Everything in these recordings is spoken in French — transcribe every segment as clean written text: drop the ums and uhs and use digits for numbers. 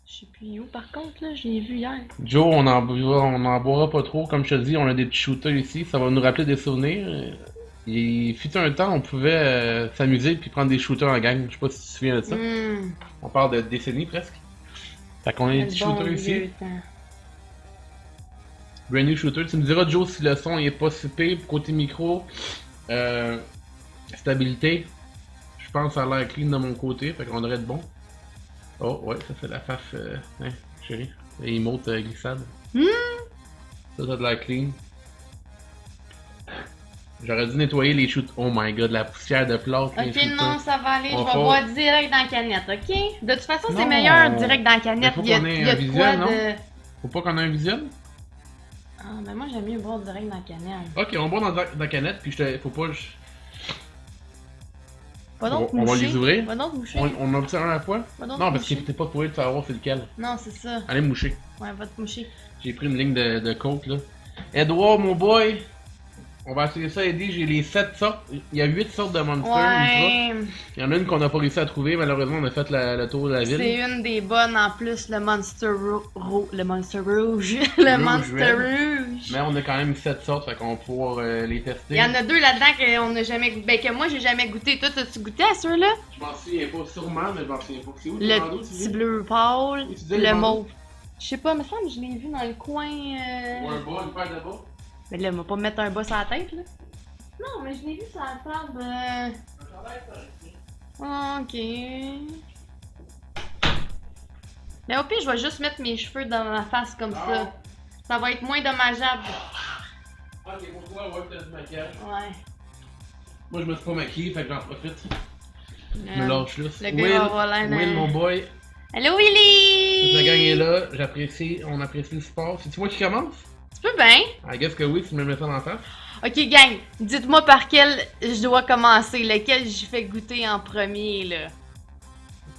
Je sais plus où, par contre, là, je l'ai vu hier. Joe, on en boira pas trop. Comme je te dis, on a des petits shooters ici. Ça va nous rappeler des souvenirs. Il fut un temps, on pouvait s'amuser puis prendre des shooters en gang. Je sais pas si tu te souviens de ça. Hum, On parle de décennies presque. Fait qu'on a des le petits bon shooters ici. vieux temps. Brand new shooter. Tu me diras, Joe, si le son est pas si pire. Côté micro, euh, stabilité. Je pense que ça a l'air clean de mon côté. Fait qu'on devrait être bon. Oh, ouais, ça c'est la face. Hein, chérie. Les emotes glissade. Hum, Ça a de l'air clean. J'aurais dû nettoyer les shoots. Oh my god, la poussière de plâtre, les Ok, shooters. non, ça va aller. Je On vais va- boire direct dans la canette, ok? De toute façon, c'est Non! meilleur direct dans la Mais canette. faut Il y a, qu'on il ait y un a de quoi visuel, non? de. Faut pas qu'on ait un visuel? Ah, mais moi, j'aime mieux boire direct dans la canette. Ok, on boit dans la canette, puis faut pas. Va donc On va moucher. les ouvrir. Va donc moucher. On en obtient un à la fois? Va donc Non, parce que moucher. t'es pas pour de savoir c'est lequel. Non, c'est ça. Allez me moucher. Ouais, va te moucher. J'ai pris une ligne de coke là. Edouard, mon boy! On va essayer ça, Eddie. J'ai les 7 sortes. Il y a 8 sortes de Monster Ultra. Ouais. Il y en a une qu'on n'a pas réussi à trouver. Malheureusement, on a fait le tour de la ville. C'est une des bonnes en plus, le Monster le Monster Rouge. Le Monster Red. Rouge. Mais on a quand même 7 sortes, fait qu'on va pouvoir les tester. Il y en a deux là-dedans qu'on n'a jamais goûté. Ben, que moi, j'ai jamais goûté. Toi, t'as-tu goûté à ceux-là? Je m'en souviens pas sûrement, mais je m'en souviens pas. C'est où Le bandeaux, tu petit dis? bleu pâle, Tu disais le les bandeaux? mauve. Je sais pas, me semble que je l'ai vu dans le coin. Ou un bas, une paire de bas. Mais là, on va pas me mettre un bas sur la tête, là. Non, mais je l'ai vu sur la table. Ok. Mais au pire, je vais juste mettre mes cheveux dans ma face comme ça. Ça va être moins dommageable. Ok, pour toi, ouais, peut-être du maquillage. Ouais. Moi, je me suis pas maquillé, fait que j'en profite. Je me Euh, lâche là. le gars, il va avoir l'air Will, d'un- mon boy. Allô, Toute Willy! la gang est là. On apprécie le sport. C'est-tu moi qui commence? Tu peux bien? I guess que oui, tu me mets ça dans la face. Ok, gang, dites-moi par quel je dois commencer. Lequel je fais goûter en premier, là.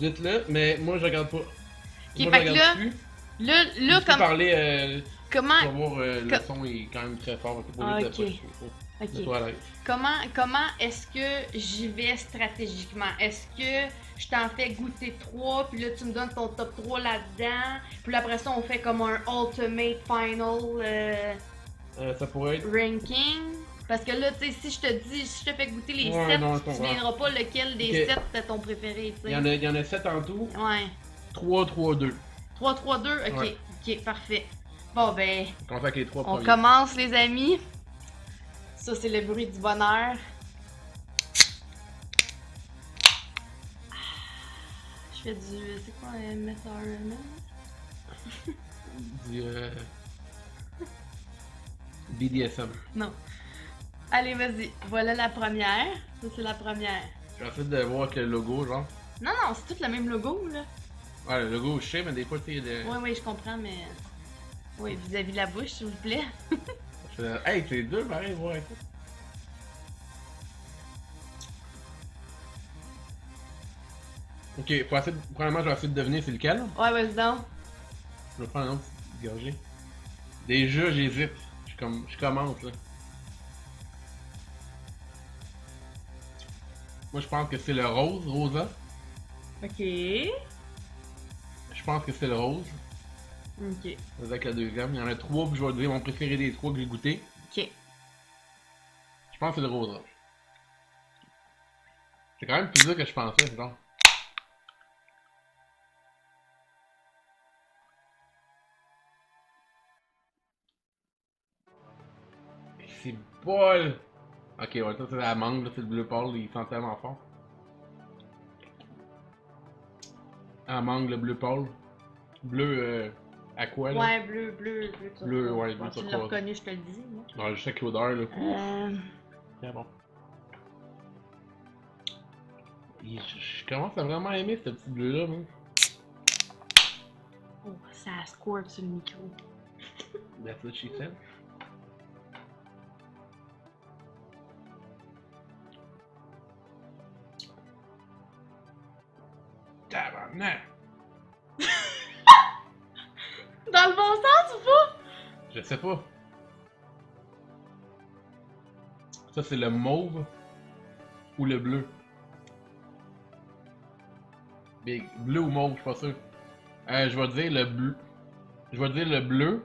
Dites-le, mais moi, je regarde pas. Ok, Moi, fait je que regarde là, plus. là, Tu peux comme. parler, Comment. tu vas voir, le Co- son est quand même très fort. Ah, ok. Ok. Mets-toi à l'aise. Comment est-ce que j'y vais stratégiquement? Est-ce que je t'en fais goûter 3, puis là tu me donnes ton top 3 là-dedans, puis là, après ça on fait comme un ultimate final Ça pourrait être. ranking? Parce que là, tu sais, si je te dis, si je te fais goûter les Ouais, 7, non, je tu te comprends. souviendras pas lequel des Ok. 7 était ton préféré, tu sais. Il y en a 7 en tout. Ouais. 3, 3, 2. 3, 3, 2, ok. Ouais. Ok, parfait. Bon, ben, On fait avec les 3 on premiers. commence, les amis. Ça, c'est le bruit du bonheur. Je fais du. C'est quoi un methamphétamine? Du BDSM. Non. Allez, vas-y. Voilà la première. Ça, c'est la première. J'essaie de voir avec le logo, genre. Non, non, c'est tout le même logo, là. Ouais, le logo, je sais, mais des fois, tu sais, Oui, oui, je comprends, mais. Oui, vis-à-vis de la bouche, s'il vous plaît. Hey, c'est deux, pareil, voir. Ok, premièrement, je vais essayer de deviner c'est lequel. Ouais, vas-y donc. Je vais prendre un autre petit gorgée. Déjà, j'hésite. Je commence, là. Moi, je pense que c'est le rose, Rosa. Ok. Je pense que c'est le rose. Ok. C'est avec la deuxième. Il y en a 3, puis je vais dire mon préféré des 3 que j'ai goûté. Ok. Je pense que c'est le rose. C'est quand même plus dur que je pensais, genre. C'est bol! Ok, ouais, ça c'est la mangue, là, c'est le bleu pâle, il sent tellement fort. La mangue, le bleu pâle. Bleu aqua, là. Ouais, bleu, bleu, bleu, turquoise. Bleu, ouais, bleu Bon, tu l'as turquoise. reconnu, je te le dis, moi. Non, je sais que l'odeur, là. Très bon. Je commence à vraiment aimer ce petit bleu-là, moi. Oh, ça squirt sur le micro. That's what she said. Tabarnak! Dans le bon sens ou pas? Je sais pas. Ça, c'est le mauve ou le bleu? Big. Bleu ou mauve, je suis pas sûr. Je vais dire le bleu. Je vais dire le bleu.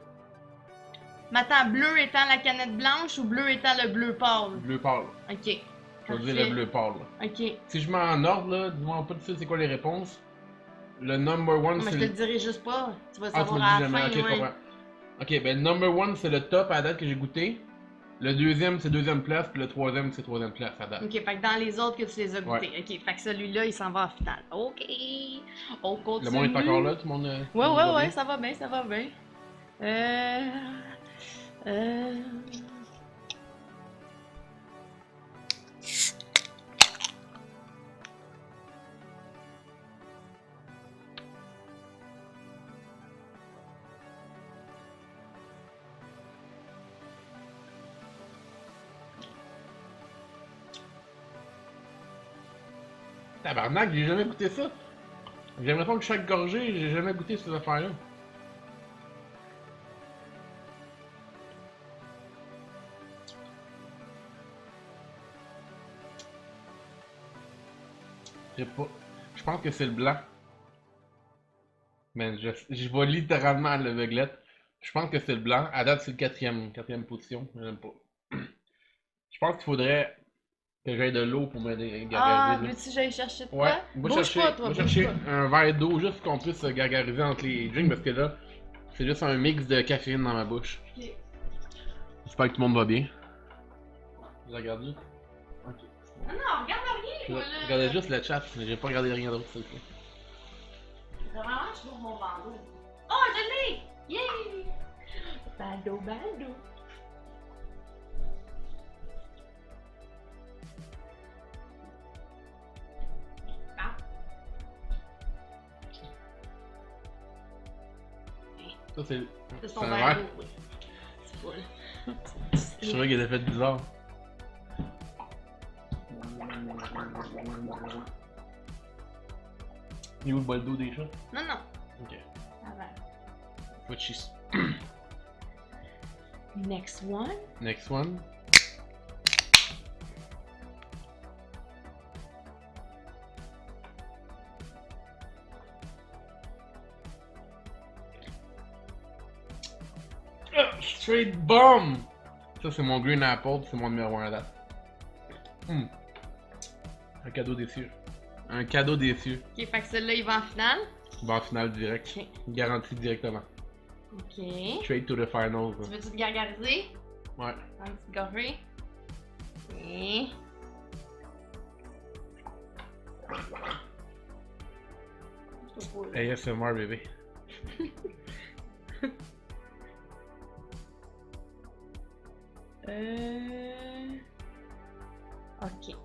Mais attends, bleu étant la canette blanche ou bleu étant le bleu pâle? Bleu pâle. Ok. Je vais dire le bleu pâle. Ok. Si je mets en ordre, là, dis-moi pas tout de suite c'est quoi les réponses. Le number one, Mais c'est je te le... le dirai juste pas. Tu vas Ah, tu me savoir le à dis la jamais. fin, Ok, je ouais. comprends. Ok, ben number one, c'est le top à date que j'ai goûté. Le deuxième, c'est deuxième place. Puis le troisième, c'est troisième place à date. Ok, fait que dans les autres que tu les as goûtés. Ouais. Ok, fait que celui-là, il s'en va en finale. Ok. On continue. Le monde est encore là, tout le monde. Ouais, tout le monde ouais, va ouais, bien? ça va bien, ça va bien. Euh... Tabarnak, j'ai jamais goûté ça. J'ai l'impression que chaque gorgée, j'ai jamais goûté ces affaires-là. Je sais pas. Je pense que c'est le blanc. Mais je vois littéralement à l'aveuglette. Je pense que c'est le blanc. À date, c'est le quatrième position. Je l'aime pas. Je pense qu'il faudrait que j'aille de l'eau pour me Ah, gargariser. veux-tu que j'aille chercher de Ouais, quoi? Bouge pas, toi, va bouge chercher pas. un verre d'eau juste qu'on puisse se gargariser entre les drinks parce que là, c'est juste un mix de caféine dans ma bouche. Ok. J'espère que tout le monde va bien. Je regarde juste. Ok. Non, non, regarde rien, Je moi, là. regardais juste le chat, mais j'ai pas regardé rien d'autre, s'il te plaît. Vraiment, je trouve mon bandeau. Oh, je l'ai! Yay! Baldo, baldo. Ah. Ça, c'est. C'est C'est son un verre verre. d'eau, oui. C'est full. Je trouvais qu'il était fait bizarre. Il est où le bol d'eau des chats? Non, non. Ok. Avant. Faut cheese. Next one. Next one. Straight bomb! Ça, c'est mon green apple, c'est mon numéro 1 à date. Un cadeau déçu. Un cadeau déçu. Ok, fait que celui-là, il va en finale. Bon, en finale direct. Ok. Garanti directement. Ok. Straight to the finals. Tu veux-tu te gargariser? Ouais. Un petit gorgée. Ok. ASMR, bébé. Ok.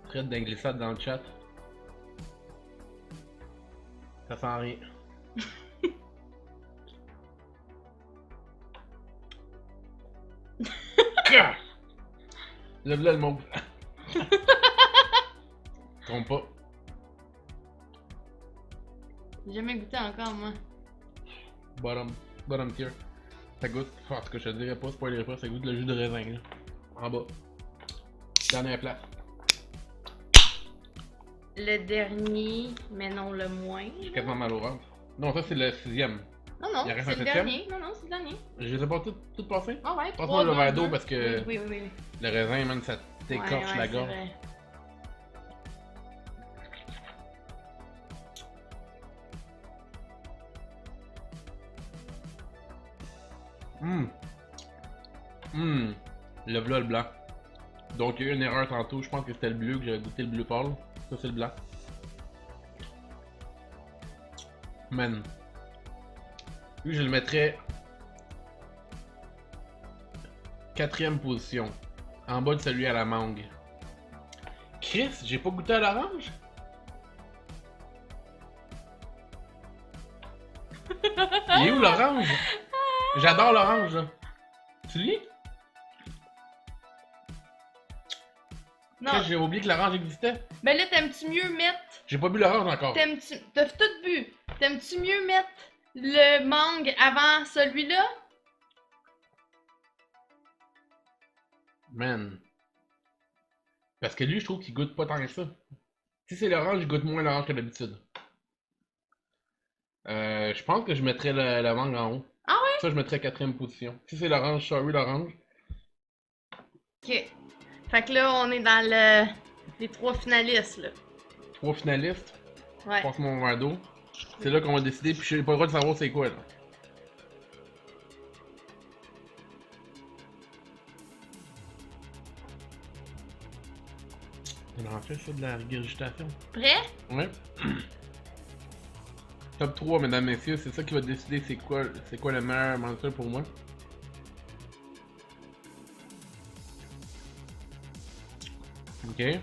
Prête d'un glissade dans le chat. Ça sent rien. Lève-le le mot. Trompe pas. J'ai jamais goûté encore, moi. Bottom tier. Ça goûte. En tout cas, je te dirais pas, spoilerai pas, ça goûte le jus de raisin là. En bas. Dernière place. Le dernier, mais non le moins. J'ai quasiment mal au ventre. Non, ça c'est le 6ème. Non, non, Il en reste c'est un le septième? dernier. Non, non, c'est le dernier. Je les ai pas toutes passées? Ah ouais, Passe-moi trois, le deux, verre d'eau deux. parce que Oui, oui, oui. le raisin, man, ça t'écorche Ouais, la c'est gorge. vrai. Le v'là le blanc. Donc il y a eu une erreur tantôt, je pense que c'était le bleu que j'avais goûté le bleu pâle. Ça c'est le blanc. Man. Lui je le mettrais 4ème position. En bas de celui à la mangue. Chris, j'ai pas goûté à l'orange? Il est où l'orange? J'adore l'orange là. Tu lis? Non, Chris, j'ai oublié que l'orange existait. mais là, t'aimes-tu mieux mettre. J'ai pas bu l'orange encore. T'aimes-tu. T'as tout bu. T'aimes-tu mieux mettre le mangue avant celui-là? Man. Parce que lui, je trouve qu'il goûte pas tant que ça. Si c'est l'orange, il goûte moins l'orange que d'habitude. Je pense que je mettrais la mangue en haut. Ah ouais? Ça, je mettrais 4ème position. Si c'est l'orange, sorry, l'orange. Ok. Fait que là, on est dans les 3 finalistes, là. 3 finalistes. Ouais. Je passe mon verre d'eau. C'est là qu'on va décider, puis j'ai pas le droit de savoir c'est quoi, là. On en fait ça de la régurgitation. Prêt? Ouais. Top 3, mesdames, messieurs, c'est ça qui va décider c'est quoi le meilleur monster pour moi. Ok.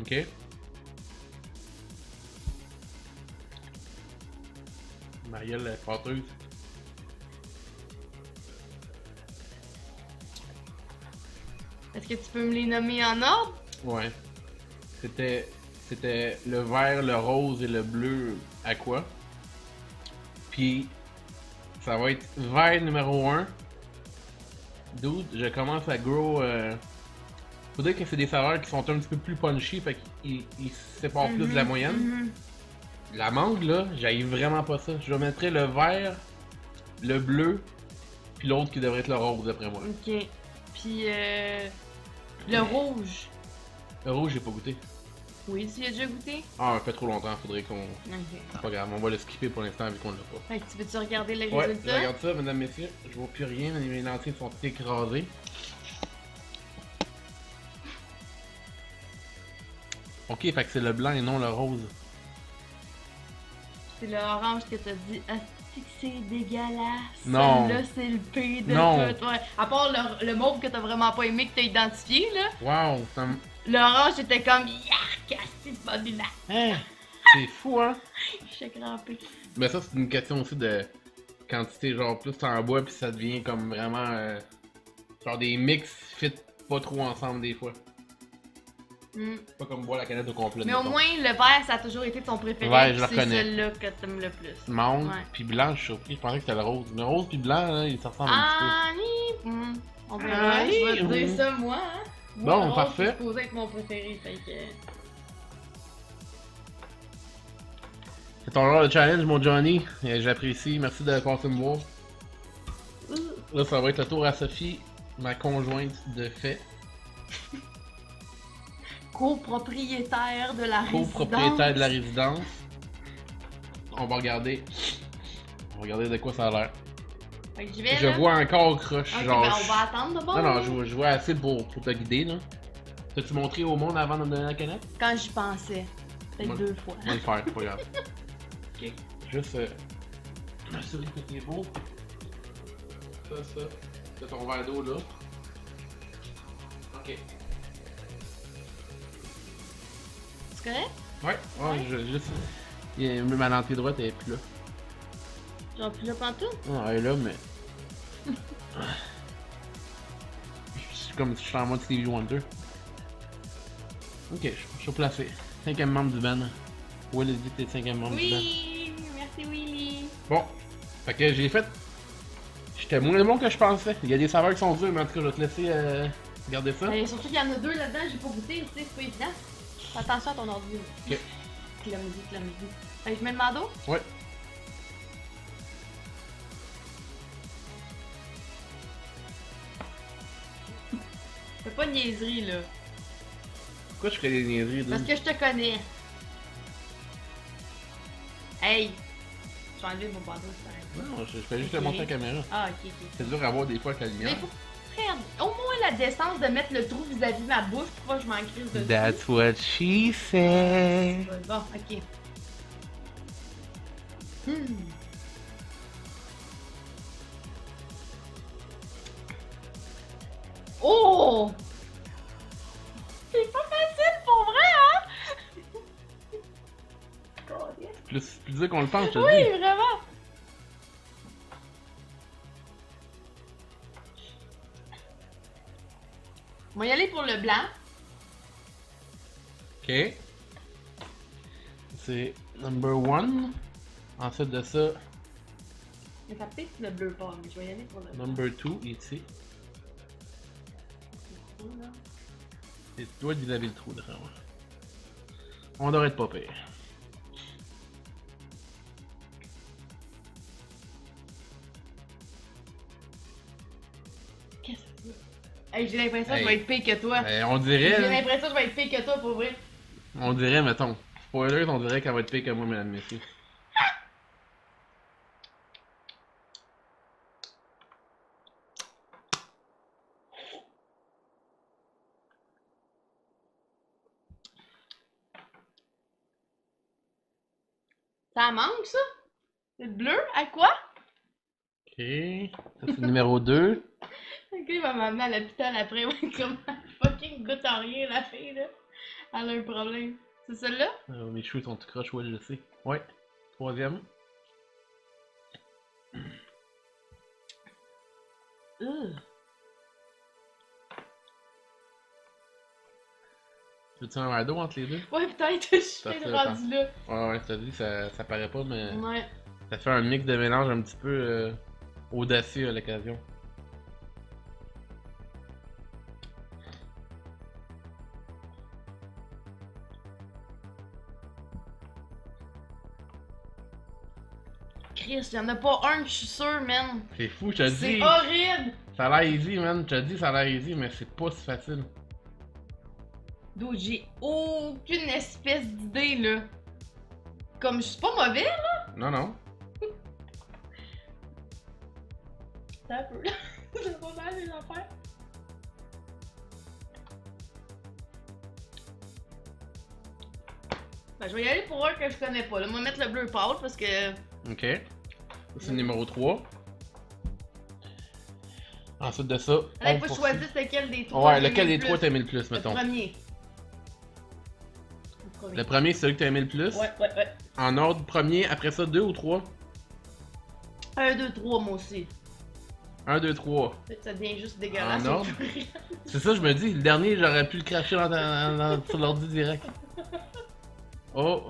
Ok. Ma gueule est pâteuse. Est-ce que tu peux me les nommer en ordre? Ouais. C'était le vert, le rose et le bleu aqua. Puis ça va être vert numéro 1. Dude, je commence à grow. Faut dire que c'est des saveurs qui sont un petit peu plus punchy, fait qu'ils se séparent plus de la moyenne. La mangue là, j'aille vraiment pas ça. Je mettrais le vert, le bleu, puis l'autre qui devrait être le rose d'après moi. Ok. Puis le rouge. Le rouge, j'ai pas goûté. Oui, tu y as déjà goûté? Ah, ça fait trop longtemps, faudrait qu'on. Ok. C'est pas grave, on va le skipper pour l'instant vu qu'on l'a pas. Fait que tu veux-tu regarder les Ouais, résultats? regarde ça, mesdames, messieurs. Je vois plus rien, mes lentilles sont écrasées. Ok, fait que c'est le blanc et non le rose. C'est l'orange que t'as dit. Ah, c'est que c'est dégueulasse. Non. Là, c'est le pire de Non. tout. Ouais. À part le mauve que t'as vraiment pas aimé, que t'as identifié, là. Wow, ça me. L'orange était comme yark, c'est pas du lac. Hein? C'est fou, hein? Je suis crampée. Mais ça, c'est une question aussi de quantité, genre plus t'en bois, puis ça devient comme vraiment. Genre des mix fit pas trop ensemble des fois. Pas comme boire la canette au complet. Mais au mettons. moins, le vert, ça a toujours été ton préféré. Vert, je puis le c'est reconnais. celui-là que t'aimes le plus. Mangue, Ouais. puis blanc, je suis surpris, je pensais que c'était le rose. Le rose puis blanc, là, ils se ressemblent un Ah, on verra. Ah, Je vais te oui. dire ça, moi. Hein. Bon, Moi, le rose, parfait. C'est supposé être mon préféré. Fait que. petit peu. C'est ton genre de challenge, mon Johnny. J'apprécie, merci de passer me voir. Là, ça va être le tour à Sophie, ma conjointe de fait. Copropriétaire de la résidence. Copropriétaire de la résidence. On va regarder. De quoi ça a l'air. Fait que j'y vais, Je là. vois encore croche, Ok, genre. ben on va attendre d'abord. Non, là. je vois assez pour te guider, là. T'as-tu montré au monde avant de me donner la canette? Quand j'y pensais. Peut-être Moi- 2 fois. On va le faire, c'est pas grave. Ok. Juste m'assurer que c'est beau. Ça. C'est ton verre d'eau là. Ok. C'est correct? Ouais, juste. Ma lentille droite elle est plus là. Genre plus là pantoute? Non, elle est là, mais. C'est comme si je suis en mode Stevie Wonder. Ok, je suis placé. 5e membre du band. Will dit que t'es 5e membre du band. Oui, merci Willy. Bon, fait que j'ai fait. J'étais moins bon que je pensais. Il y a des saveurs qui sont dures, mais en tout cas, je vais te laisser regarder ça. Mais surtout qu'il y en a 2 là-dedans, j'ai pas goûté, tu sais, c'est pas évident. Fais attention à ton ordi. Ok. Clamidi. Fait que je mets le mando? Ouais. Fais pas de niaiserie là. Pourquoi je ferais des niaiseries, Parce dude? que je te connais. Hey! Je vais enlever mon pantalon, c'est pareil. Non, je fais juste Ok. le montrer à la caméra. Ah, ok. C'est dur à voir des fois avec la Mais lumière. faut faire au moins la décence de mettre le trou vis-à-vis de ma bouche pour pas que je m'en crise dessus. That's what she said. Bon, ok. Oh! C'est pas facile pour vrai, hein? Plus dur qu'on le pense, je te le Oui, dis. vraiment! On va y aller pour le blanc. Ok. C'est Number 1. Ensuite de ça, Mais ça peut être le bleu pâle, mais je vais y aller pour le bleu. number 2 ici. C'est toi d'y laver le trou de vraiment. On devrait être pas pire. Qu'est-ce que c'est? Hey, j'ai l'impression que je vais être pire que toi. On J'ai dirait, l'impression que je vais être pire que toi pour vrai. mettons. Spoilers, on dirait qu'elle va être pire que moi, mesdames et messieurs. Ça manque ça? Le bleu? À quoi? Ok. Ça, c'est numéro 2. Ok, il va m'amener à l'hôpital après. Ouais, comme fucking goûte en rien, la fille, là. Elle a un problème. C'est celle-là? Mes cheveux sont tout croches, ouais, je le sais. Ouais. 3e. Veux-tu un verre d'eau entre les deux? Ouais, peut-être, je suis Ça fait rendu là. Ouais, je te dis, ça paraît pas, mais Ouais. ça fait un mix de mélange un petit peu audacieux à l'occasion. Chris, y'en a pas un que je suis sûr, man. C'est fou, je te dis. C'est horrible! Ça a l'air easy, man. Je te dis, ça a l'air easy, mais c'est pas si facile. D'où j'ai aucune espèce d'idée, là. Comme je suis pas mauvais, là. Non, non. C'est un peu, là. C'est pas mal, les affaires. Ben, je vais y aller pour un que je connais pas. Là, on va mettre le bleu pâle parce que. Ok. Ça, c'est le numéro 3. Ensuite de ça. Il on faut poursuit. choisir lequel des trois. Ouais, j'ai lequel aimé des le trois plus. t'as aimé le plus, Le mettons? premier. Le premier, c'est celui que t'as aimé le plus. Ouais. En ordre, premier, après ça, 2 ou 3? 1, 2, 3, moi aussi. 1, 2, 3. Ça devient juste dégueulasse. En ordre? C'est ça, je me dis, le dernier, j'aurais pu le cracher sur l'ordi direct. Oh!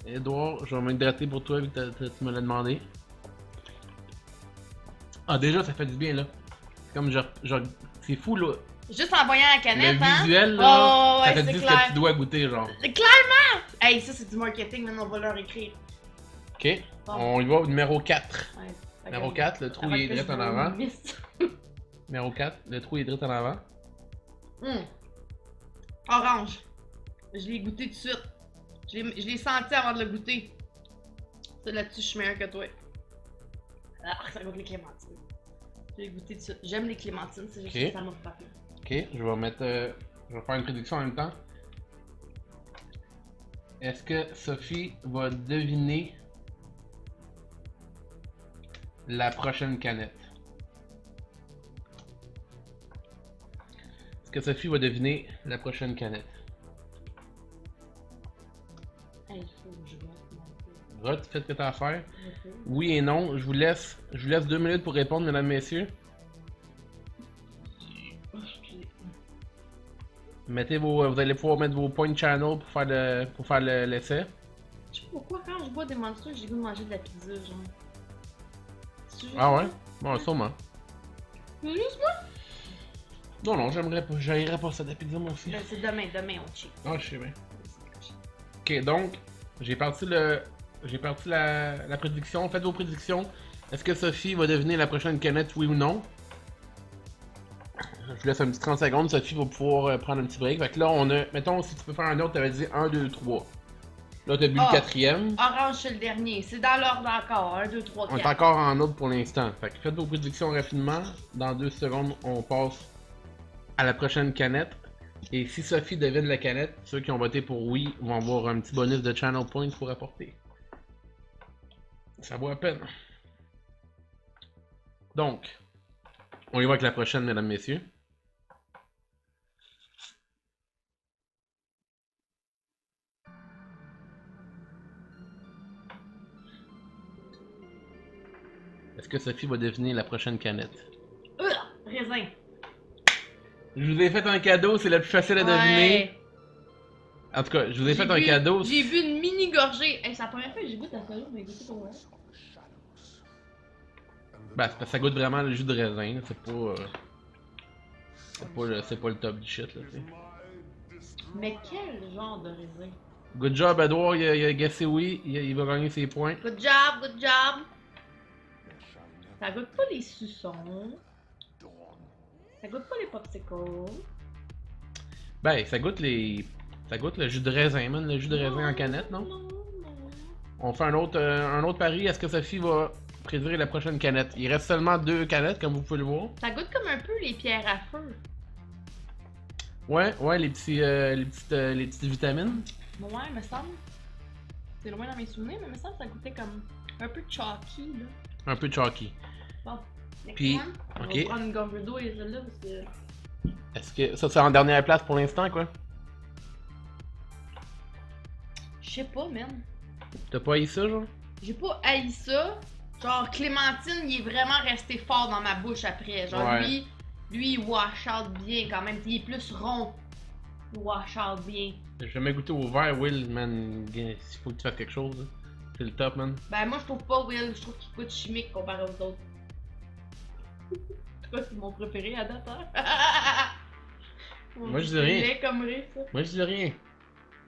Edouard, je vais m'hydrater pour toi vu que tu me l'as demandé. Ah, déjà, ça fait du bien, là. Comme genre c'est fou, là. Juste en voyant la canette, Le hein? visuel, là, Oh, ça ouais, te c'est dit ce clair. que tu dois goûter, genre. Clairement! Hey, ça, c'est du marketing, maintenant, on va leur écrire. Ok, Bon. on y va au numéro 4. Ouais. Numéro 4, le trou il est direct en avant. Numéro 4, le trou il est direct en avant. Orange. Je l'ai goûté tout de suite. Je l'ai senti avant de le goûter. Ça, là-dessus, je suis meilleure que toi. Ah, ça goûte les clémentines. Je l'ai goûté tout de suite. J'aime les clémentines, c'est juste Ok. que ça m'a frappé. Ok, je vais mettre. Je vais faire une prédiction en même temps. Est-ce que Sophie va deviner la prochaine canette? Est-ce que Sophie va deviner la prochaine canette? Hey, il faut que je vote. Vote, faites ce que t'as à faire. Oui et non, je vous laisse 2 minutes pour répondre, mesdames, messieurs. Vous allez pouvoir mettre vos point channel pour faire l'essai. Je sais pas pourquoi quand je bois des monsters, j'ai le goût de manger de la pizza, genre. C'est juste Ah ouais? ça? Bon, sûrement. C'est juste moi? Non, j'aimerais pas ça de la pizza moi aussi. Ben, c'est demain, on cheat. Ah, je sais bien. Ok, donc, j'ai parti la prédiction. Faites vos prédictions. Est-ce que Sophie va devenir la prochaine canette, oui ou non? Je vous laisse un petit 30 secondes. Sophie va pouvoir prendre un petit break. Fait que là, on a. Mettons, si tu peux faire un autre, t'avais dit 1, 2, 3. Là, t'as bu le quatrième. Orange, c'est le dernier. C'est dans l'ordre encore. 1, 2, 3, 4. On est encore en ordre pour l'instant. Fait que faites vos prédictions rapidement. Dans 2 secondes, on passe à la prochaine canette. Et si Sophie devine la canette, ceux qui ont voté pour oui vont avoir un petit bonus de channel points pour apporter. Ça vaut à peine. Donc, on y va avec la prochaine, mesdames, messieurs. Est-ce que Sophie va deviner la prochaine canette? Raisin. Je vous ai fait un cadeau, c'est le plus facile à deviner. En tout cas, je vous ai fait un cadeau. J'ai bu une mini gorgée. Hey, c'est la première fois que j'ai goûté à ça, mais goûté pour vrai. Ben, c'est parce que ça goûte vraiment le jus de raisin, là. C'est pas le top du shit, là, tu sais. Mais quel genre de raisin? Good job, Edouard, il a guessé oui, il va gagner ses points. Good job, good job! Ça goûte pas les suçons. Ça goûte pas les popsicles. Ben, ça goûte le jus de raisin, man, le jus de raisin en canette, non? Non. On fait un autre pari, est-ce que Sophie va prédire la prochaine canette? Il reste seulement 2 canettes, comme vous pouvez le voir. Ça goûte comme un peu les pierres à feu. Ouais, les petites vitamines. Ouais, me semble. C'est loin dans mes souvenirs, mais me semble que ça goûtait comme un peu chalky, là. Un peu chalky. Bon, next Puis, one. On ok. va prendre une gorgée d'eau et celle-là parce que... Est-ce que ça c'est en dernière place pour l'instant, quoi? Je sais pas, man. T'as pas haï ça, genre? J'ai pas haï ça. Genre, Clémentine, il est vraiment resté fort dans ma bouche après. Genre, Ouais. lui, il wash out bien quand même. Il est plus rond. Il wash out bien. J'ai jamais goûté au vert, Will, man. Il faut que tu fasses quelque chose, là. C'est le top, man. Ben, moi, je trouve pas Will. Je trouve qu'il goûte chimique comparé aux autres. En tout cas, c'est mon préféré à date, hein? Moi, je dis rien. C'est laid comme riz, ça. Moi, je dis rien.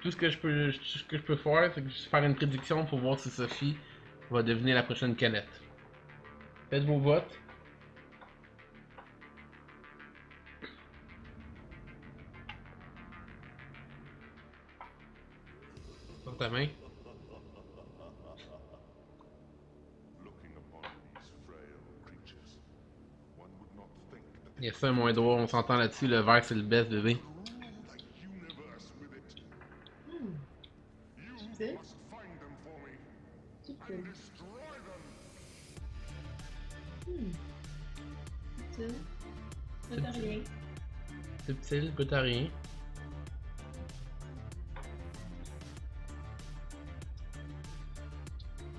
Tout ce que je peux faire, c'est que je vais faire une prédiction pour voir si Sophie va devenir la prochaine canette. Faites vos votes. Sur ta main. Yes, ça, mon Edouard, on s'entend là-dessus. Le vert, c'est le best, bébé. Subtil. Subtil. Subtil. Goûte à rien. Subtil, goûte à rien.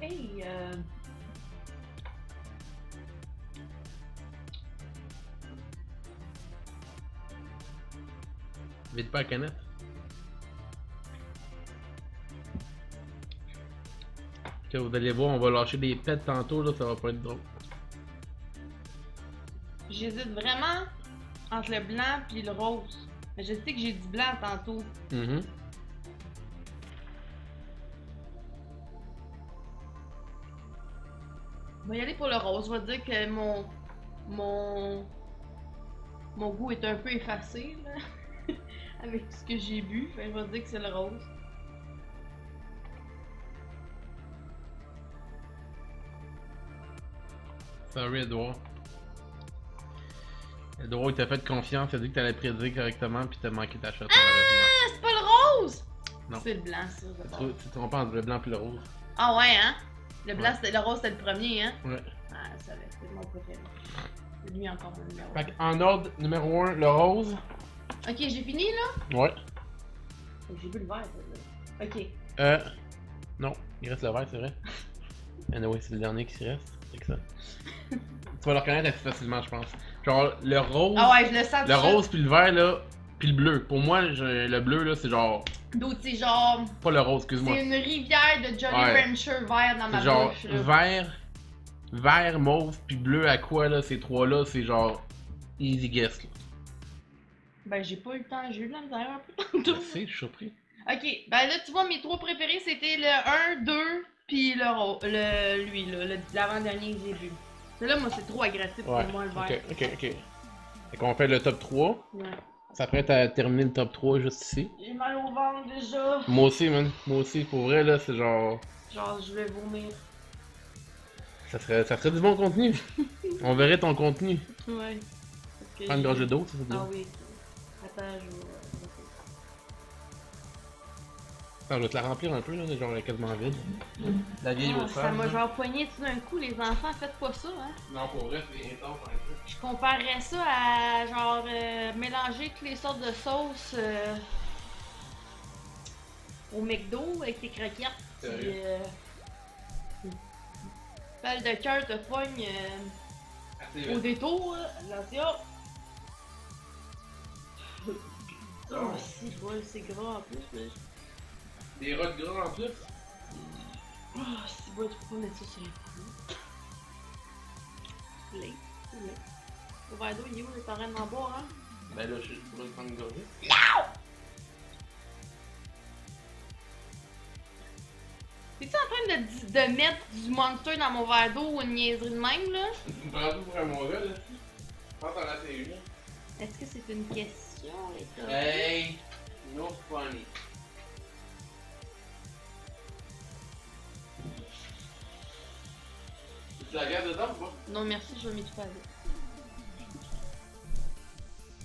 Hey, Vite pas la canette. Que vous allez voir, on va lâcher des pets tantôt, là, ça va pas être drôle. j'hésite vraiment entre le blanc et le rose. Mais je sais que j'ai du blanc tantôt. Mhm. On va y aller pour le rose. Je vais dire que mon goût est un peu effacé là, avec ce que j'ai bu. Fait que je vais dire que c'est le rose. Sorry, Edouard. Edouard, il t'a fait confiance, il a dit que t'allais prédire correctement, puis t'as manqué ta shot, malheureusement. Ah, c'est pas le rose! Non. C'est le blanc, ça. d'abord. Tu te trompes entre le blanc et le rose. Ah ouais, hein? Le blanc, Ouais. c'était le rose, c'était le premier, hein? Ouais. Ah, ça va, c'était mon préféré. C'est lui encore mon numéro. Fait en ordre, numéro 1, le rose. Ok, j'ai fini là? Ouais. J'ai bu le vert, ça, là. Ok. Non, il reste le vert, c'est vrai. Anyway, c'est le dernier qui s'y reste. C'est que ça. Tu vas le reconnaître assez facilement, je pense. Genre, le rose. Ah ouais, je le sens. Le rose puis le vert, là. Puis le bleu. Pour moi, le bleu, là, c'est genre. D'autres, c'est genre. Pas le rose, excuse-moi. C'est une rivière de Jolly Ouais. Rancher vert dans ma C'est genre bouche. Là. vert, mauve, puis bleu à quoi, là, ces trois-là, c'est genre. Easy guess, là. Ben, j'ai pas eu le temps, j'ai eu de la misère un peu Je tantôt. sais, je suis surpris. Ok, ben là, tu vois, mes trois préférés, c'était le 1, 2, puis lui, là, l'avant-dernier que j'ai vu. Là, moi, c'est trop agressif Ouais. pour moi, le vert. Ok. Fait qu'on fait le top 3. Ouais. Ça s'apprête à terminer le top 3 juste ici. J'ai mal au ventre déjà. Moi aussi, man. Moi aussi. Pour vrai, là, c'est genre. Genre, je vais vomir. Ça serait du bon contenu. On verrait ton contenu. Ouais. Parce que Prends une gorgée d'eau, ça, c'est Ah bien. oui. Attends, je vais. Attends, je vais te la remplir un peu, là, genre elle est quasiment vide. La vieille Ah, eau ça sale, m'a là. genre poigné tout d'un coup, les enfants, faites pas ça, hein. Non, pour vrai, c'est intense un peu. Je comparerais ça à genre mélanger toutes les sortes de sauces au McDo avec tes croquettes. Puis Sérieux? balle de cœur te pogne Assez au vite. détour. Attention! Oh, si, je vois, c'est gras en plus. Mais... Des rottes gras en plus. c'est bon, tu peux pas mettre ça sur les fruits. Lait, lait. Le verre d'eau, il est où? Il est en train d'en boire, hein? Ben là, je vais le prendre une gorgée. T'es-tu en train de mettre du Monster dans mon verre d'eau ou une niaiserie de même, là? Tu me prends tout pour un mauvais, là? Je pense en assez une. Est-ce que c'est une question, les gars? Hey! No funny. Tu la gardes dedans ou pas? Non, merci, je vais m'y faire.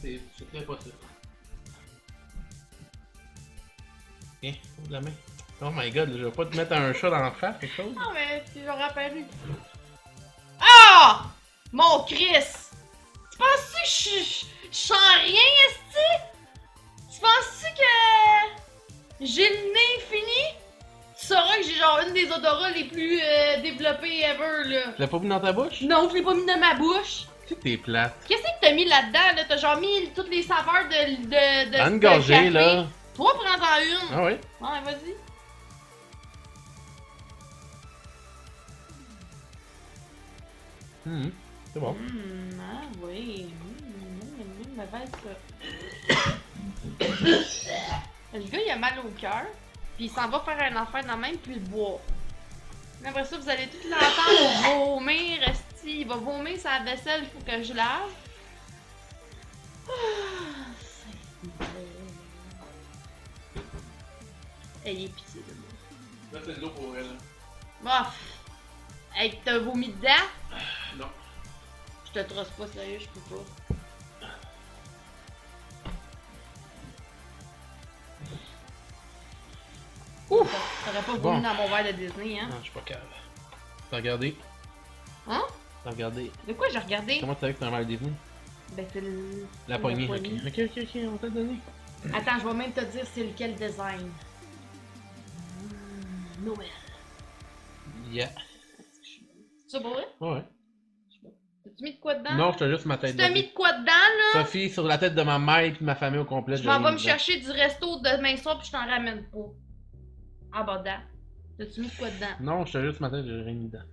C'est très possible. Tiens, ouvre la main. Oh my god, je vais pas te mettre un chat dans la face, quelque chose? Non, mais tu l'auras apparu. Ah! Mon Chris! Tu penses-tu que je sens rien, esti? Tu penses-tu que j'ai le nez fini? Tu sauras que j'ai genre une des odorats les plus développées ever, là. Tu l'as pas mis dans ta bouche? Non, je l'ai pas mis dans ma bouche. Tu sais que t'es plate. Qu'est-ce que t'as mis là-dedans, là? T'as genre mis toutes les saveurs de Prends une de gorgée, café. là. Toi, prends-en une. Ah oui? Ouais, vas-y. C'est bon. Ah oui. Ma bête, ça. Le gars, il a mal au cœur. Puis il s'en va faire un affaire dans même, puis le boire. Après ça, vous allez tout l'entendre vomir. Esti, il va vomir sa vaisselle, il faut que je lave. Ayez pitié de moi. Là, c'est de l'eau pour elle. Bof! Hey, t'as vomi dedans? Non. Je te trosse pas, sérieux, je peux pas. Ouf! T'aurais pas vomi Bon. dans mon verre de Disney, hein? Non, je suis pas capable. T'as regardé? Hein? T'as regardé? De quoi j'ai regardé? Comment tu savais que c'était un mal Disney? Ben, c'est le... La poignée, ok. Ok, on t'a donné. Attends, je vais même te dire c'est lequel design. Noël. Yeah. C'est ça pour vrai? Ouais. T'as-tu mis de quoi dedans? Non, je t'ai juste ma Tu tête t'as de mis de quoi dedans, là? Sophie, sur la tête de ma mère et de ma famille au complet. Je m'en vais me chercher. chercher du resto demain soir puis je t'en ramène pas. En bas dedans. T'as-tu mis de quoi dedans? Non, je t'ai juste ma tête, j'ai rien mis dedans.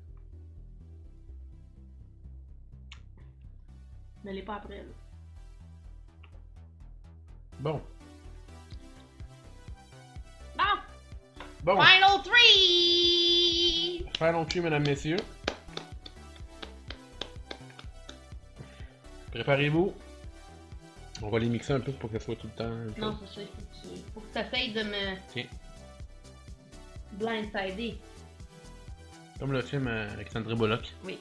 Mais l'est pas après, là. Bon. Bon! Bon. Final 3! Final cul, mesdames, messieurs. Préparez-vous. On va les mixer un peu pour que ce soit tout le temps. Non, c'est ça, faut que t'essayes de me Tiens. blindsider. Comme le film avec Sandra Bullock. Oui.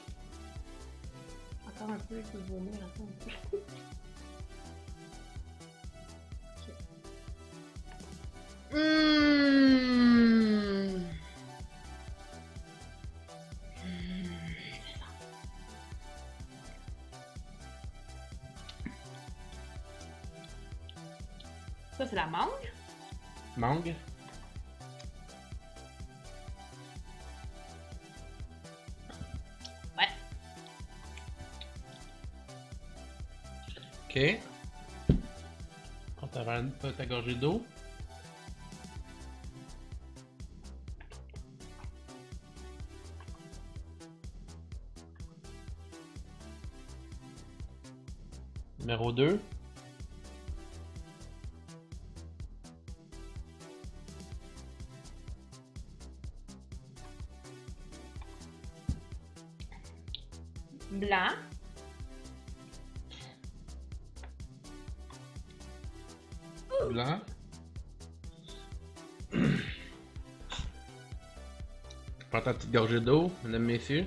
Encore un peu, je vais vomir, attends un peu. Ça, c'est la mangue? Mangue. Ouais. Ok. Prends ta gorgée d'eau. Numéro 2. Blanc. Blanc. Prends ta petite gorgée d'eau, mesdames, messieurs.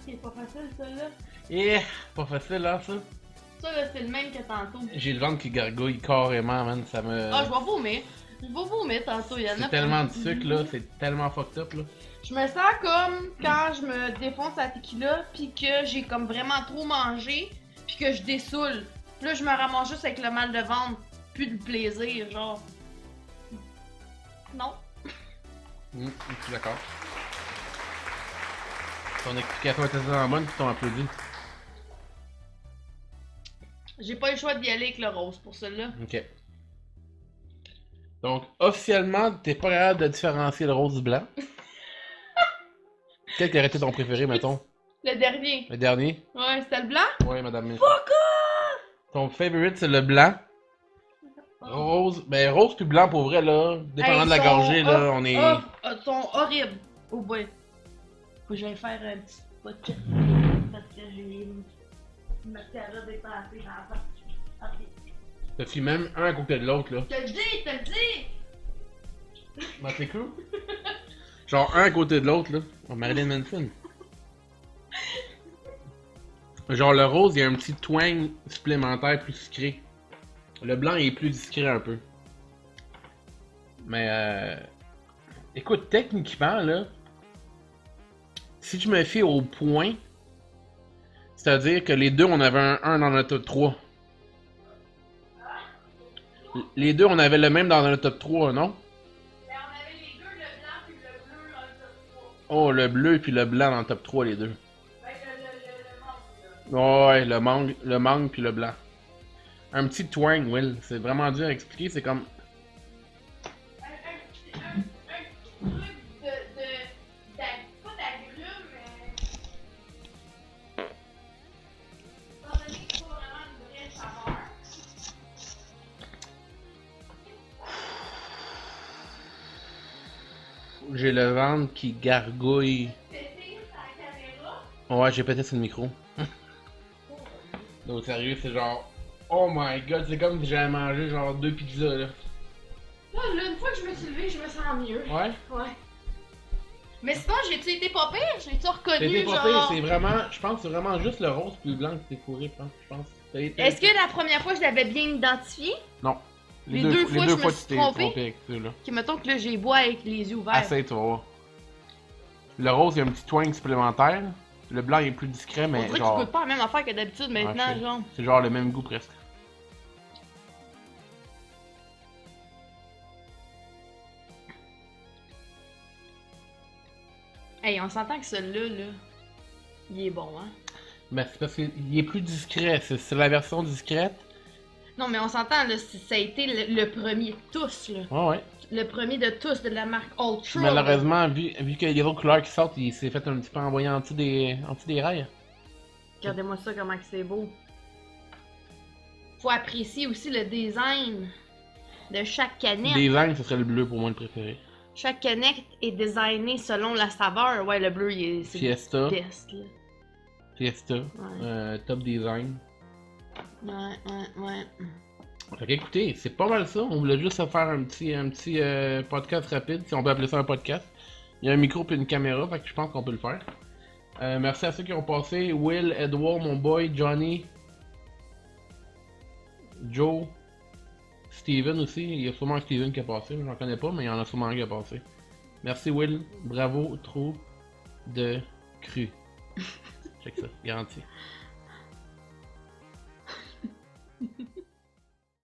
C'est pas facile, ça, là. Yeah! Pas facile, hein, ça? Ça, là, c'est le même que tantôt. J'ai le ventre qui gargouille carrément, man. Ça me. Ah, je vais vomir. Je vais vomir tantôt, il y en a C'est tellement de sucre, là. C'est tellement fucked up, là. Je me sens comme quand je me défonce la tequila, pis que j'ai comme vraiment trop mangé, pis que je dessoule. Puis là, je me ramasse juste avec le mal de ventre, plus de plaisir, genre. non. Je suis d'accord. Ton explication était tellement bonne qu'ils t'ont applaudi. J'ai pas le choix d'y aller avec le rose pour celui-là. Ok. Donc, officiellement, t'es pas capable de différencier le rose du blanc. Quel qui aurait été ton préféré, mettons? Le dernier. Le dernier? Ouais, c'était le blanc? Ouais, madame. Fuck off! Ton favorite, c'est le blanc. Rose, ben rose puis blanc pour vrai là, dépendant Hey, de la gorgée là, on est... sont horribles. Oh boy. Faut que j'aille faire un petit pot de check parce que j'ai une mascara dépensée dans la face. Ok. T'as fait même un à côté de l'autre là. Te le dis! Bah c'est cool. Genre un à côté de l'autre là. Oh, Marilyn Manson. Genre le rose, il y a un petit twang supplémentaire plus sucré. Le blanc il est plus discret un peu. Mais écoute, techniquement là, si je me fie au point, c'est-à-dire que les deux on avait un 1 dans notre top 3. Les deux on avait le même dans notre top 3, non? Mais on avait les deux, le blanc puis le bleu dans le top 3. Oh, le bleu puis le blanc dans le top 3, les deux. Ben, le mangue, là. Ouais, le mangue puis le blanc. Un petit twang, Will. C'est vraiment dur à expliquer, c'est comme... Un truc pas d'agrumes, mais... Étant donné que c'est pas vraiment une vraie saveur. J'ai le ventre qui gargouille. Péter sur la caméra. Ouais, j'ai pété sur le micro. Donc sérieux, c'est genre... Oh my god, c'est comme si j'avais mangé genre 2 pizzas là. Là, une fois que je me suis levée, je me sens mieux. Ouais? Ouais. Mais sinon, j'ai-tu été pas pire? J'ai-tu reconnu, C'était pas genre... pire, c'est vraiment... Je pense que c'est vraiment juste le rose puis le blanc qui t'est fourré, je pense. Est-ce que la première fois, je l'avais bien identifié? Non. Les deux fois, je me suis tu t'es trompée? trompé avec ça là. Ok, mettons que là, j'ai bois avec les yeux ouverts. Essaye, tu vas voir. Le rose, il y a un petit twang supplémentaire. Le blanc, il est plus discret, On mais dirait genre... qu'il goûte pas la même affaire que d'habitude maintenant, Ouais, genre. c'est genre le même goût presque. Hey, on s'entend que celui-là, là, il est bon, hein? Ben, c'est parce qu'il est plus discret. C'est la version discrète. Non, mais on s'entend, là, ça a été le premier de tous, là. Ouais, ouais. Le premier de tous de la marque Ultra. Malheureusement, vu qu'il y a des autres couleurs qui sortent, il s'est fait un petit peu envoyer en dessous des rails. Regardez-moi ça, comment que c'est beau. Faut apprécier aussi le design de chaque canette. Design, ce serait le bleu pour moi le préféré. Chaque canette est designée selon la saveur. Ouais, le bleu, c'est Fiesta. le test, là. Fiesta. Top design. Ouais. Fait qu'écoutez, c'est pas mal ça. On voulait juste faire un petit podcast rapide, si on peut appeler ça un podcast. Il y a un micro et une caméra, fait que je pense qu'on peut le faire. Merci à ceux qui ont passé. Will, Edward, mon boy, Johnny, Joe, Steven aussi. Il y a sûrement un Steven qui a passé, j'en connais pas, mais il y en a sûrement un qui a passé. Merci Will, bravo, trop de cru. Check ça, garanti.